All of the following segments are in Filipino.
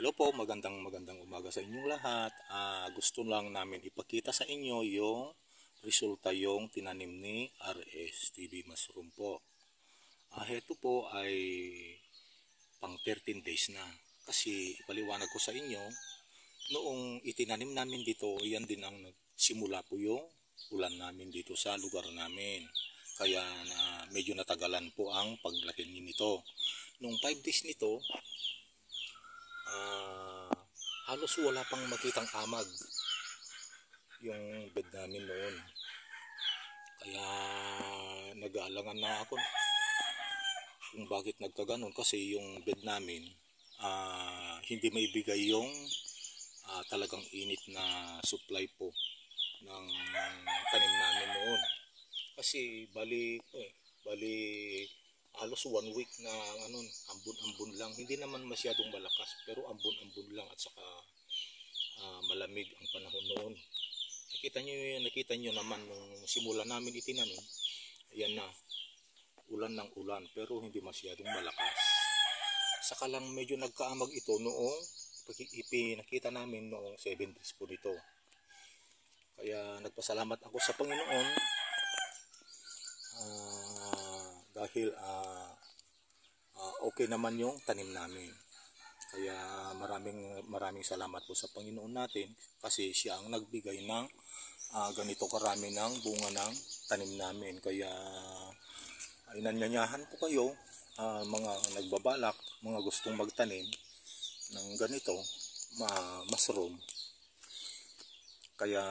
Hello po, magandang umaga sa inyong lahat. Gusto lang namin ipakita sa inyo yung resulta yung tinanim ni RS TV Mushroom po. Heto po ay pang 13 days na. Kasi ipaliwanag ko sa inyo, noong itinanim namin dito, yan din ang nagsimula po yung ulan namin dito sa lugar namin. Kaya medyo natagalan po ang paglaki nito. Nung 5 days nito, halos wala pang makitang amag yung bed namin noon. Kaya nag-aalangan na ako kung bakit nagkaganon, kasi yung bed namin hindi maibigay yung talagang init na supply po ng tanim namin noon. Kasi bali halos 1 week na ambon-ambon lang. Hindi naman masyadong malakas, pero ambon-ambon lang, at saka malamig ang panahon noon. Nakita nyo naman nung simula namin itinanim, ayan na, ulan ng ulan, pero hindi masyadong malakas. Saka lang medyo nagkaamag ito noong ipinakita namin noong 7 days po nito. Kaya nagpasalamat ako sa Panginoon dahil okay naman yung tanim namin. Kaya maraming salamat po sa Panginoon natin, kasi siya ang nagbigay ng ganito karami ng bunga ng tanim namin. Kaya inanyanyahan po kayo, mga nagbabalak, mga gustong magtanim ng ganito mushroom. Kaya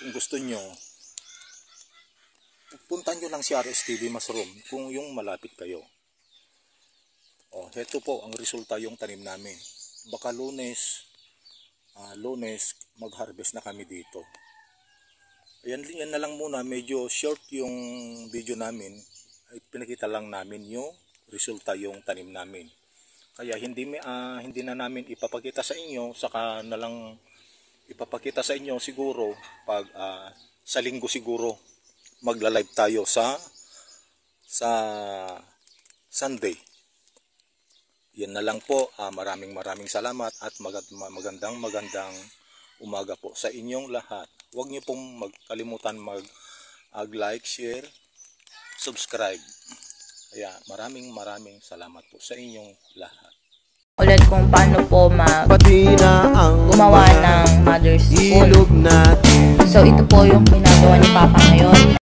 kung gusto nyo, puntan nyo lang si RS TV Mushroom kung yung malapit kayo. Heto po ang resulta yung tanim namin. Baka Lunes mag-harvest na kami dito. Yan na lang muna, medyo short yung video namin. Pinakita lang namin yung resulta yung tanim namin. Kaya hindi na namin ipapakita sa inyo, saka na lang ipapakita sa inyo siguro pag sa linggo siguro magla-live tayo sa Sunday. Yan na lang po. Maraming salamat at magandang umaga po sa inyong lahat. Huwag niyo pong magkalimutan mag-like, share, subscribe. Kaya maraming salamat po sa inyong lahat. Ulit kung paano po gumawa ng mother's spoon. So ito po yung ginagawa ni Papa ngayon.